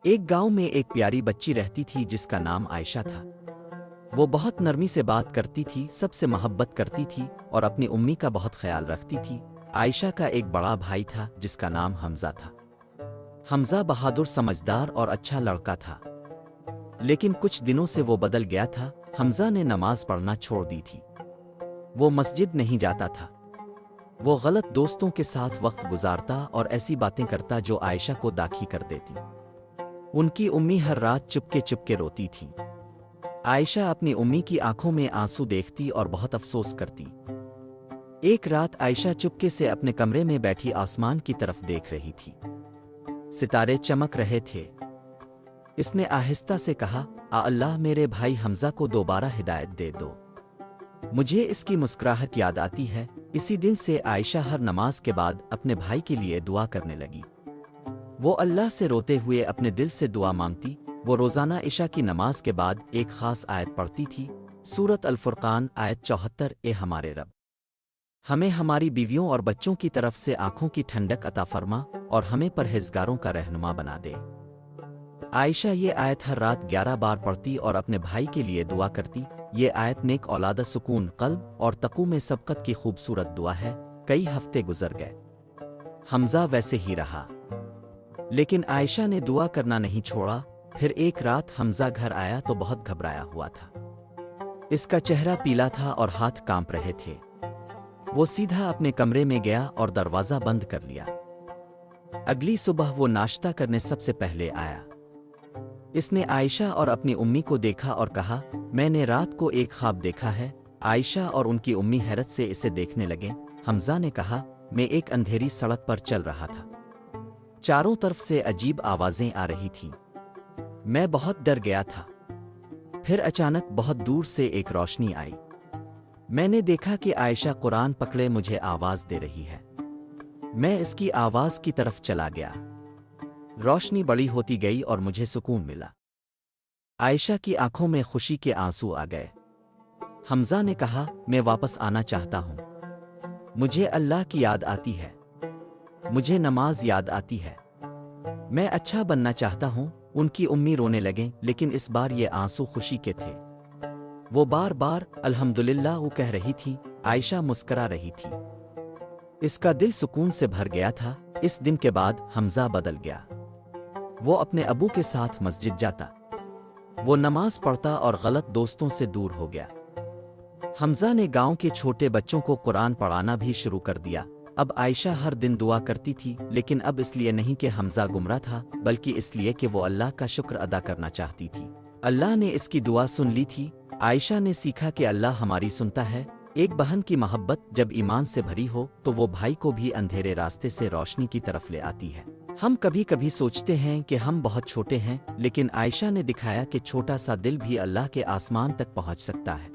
ایک گاؤں میں ایک پیاری بچی رہتی تھی جس کا نام عائشہ تھا۔ وہ بہت نرمی سے بات کرتی تھی، سب سے محبت کرتی تھی اور اپنی امی کا بہت خیال رکھتی تھی۔ عائشہ کا ایک بڑا بھائی تھا جس کا نام حمزہ تھا۔ حمزہ بہادر، سمجھدار اور اچھا لڑکا تھا، لیکن کچھ دنوں سے وہ بدل گیا تھا۔ حمزہ نے نماز پڑھنا چھوڑ دی تھی، وہ مسجد نہیں جاتا تھا، وہ غلط دوستوں کے ساتھ وقت گزارتا اور ایسی باتیں کرتا جو عائشہ کو داغی کر دیتی۔ ان کی امی ہر رات چپکے چپکے روتی تھی۔ عائشہ اپنی امی کی آنکھوں میں آنسو دیکھتی اور بہت افسوس کرتی۔ ایک رات عائشہ چپکے سے اپنے کمرے میں بیٹھی آسمان کی طرف دیکھ رہی تھی، ستارے چمک رہے تھے۔ اس نے آہستہ سے کہا، اللہ میرے بھائی حمزہ کو دوبارہ ہدایت دے دو، مجھے اس کی مسکراہٹ یاد آتی ہے۔ اسی دن سے عائشہ ہر نماز کے بعد اپنے بھائی کے لیے دعا کرنے لگی۔ وہ اللہ سے روتے ہوئے اپنے دل سے دعا مانگتی۔ وہ روزانہ عشاء کی نماز کے بعد ایک خاص آیت پڑھتی تھی، سورۃ الفرقان آیت 74۔ اے ہمارے رب، ہمیں ہماری بیویوں اور بچوں کی طرف سے آنکھوں کی ٹھنڈک عطا فرما اور ہمیں پرہیزگاروں کا رہنما بنا دے۔ عائشہ یہ آیت ہر رات 11 بار پڑھتی اور اپنے بھائی کے لیے دعا کرتی۔ یہ آیت نیک اولاد، سکون قلب اور تقوی میں سبقت کی خوبصورت دعا ہے۔ کئی ہفتے گزر گئے، حمزہ ویسے ہی رہا، لیکن عائشہ نے دعا کرنا نہیں چھوڑا۔ پھر ایک رات حمزہ گھر آیا تو بہت گھبرایا ہوا تھا، اس کا چہرہ پیلا تھا اور ہاتھ کانپ رہے تھے۔ وہ سیدھا اپنے کمرے میں گیا اور دروازہ بند کر لیا۔ اگلی صبح وہ ناشتہ کرنے سب سے پہلے آیا۔ اس نے عائشہ اور اپنی امی کو دیکھا اور کہا، میں نے رات کو ایک خواب دیکھا ہے۔ عائشہ اور ان کی امی حیرت سے اسے دیکھنے لگے۔ حمزہ نے کہا، میں ایک اندھیری سڑک پر چل رہا تھا، چاروں طرف سے عجیب آوازیں آ رہی تھیں، میں بہت ڈر گیا تھا۔ پھر اچانک بہت دور سے ایک روشنی آئی، میں نے دیکھا کہ عائشہ قرآن پکڑے مجھے آواز دے رہی ہے۔ میں اس کی آواز کی طرف چلا گیا، روشنی بڑی ہوتی گئی اور مجھے سکون ملا۔ عائشہ کی آنکھوں میں خوشی کے آنسو آ گئے۔ حمزہ نے کہا، میں واپس آنا چاہتا ہوں، مجھے اللہ کی یاد آتی ہے، مجھے نماز یاد آتی ہے، میں اچھا بننا چاہتا ہوں۔ ان کی امی رونے لگیں، لیکن اس بار یہ آنسو خوشی کے تھے۔ وہ بار بار الحمدللہ وہ کہہ رہی تھی۔ عائشہ مسکرا رہی تھی، اس کا دل سکون سے بھر گیا تھا۔ اس دن کے بعد حمزہ بدل گیا، وہ اپنے ابو کے ساتھ مسجد جاتا، وہ نماز پڑھتا اور غلط دوستوں سے دور ہو گیا۔ حمزہ نے گاؤں کے چھوٹے بچوں کو قرآن پڑھانا بھی شروع کر دیا۔ اب عائشہ ہر دن دعا کرتی تھی، لیکن اب اس لیے نہیں کہ حمزہ گمراہ تھا، بلکہ اس لیے کہ وہ اللہ کا شکر ادا کرنا چاہتی تھی۔ اللہ نے اس کی دعا سن لی تھی۔ عائشہ نے سیکھا کہ اللہ ہماری سنتا ہے۔ ایک بہن کی محبت جب ایمان سے بھری ہو تو وہ بھائی کو بھی اندھیرے راستے سے روشنی کی طرف لے آتی ہے۔ ہم کبھی کبھی سوچتے ہیں کہ ہم بہت چھوٹے ہیں، لیکن عائشہ نے دکھایا کہ چھوٹا سا دل بھی اللہ کے آسمان تک پہنچ سکتا ہے۔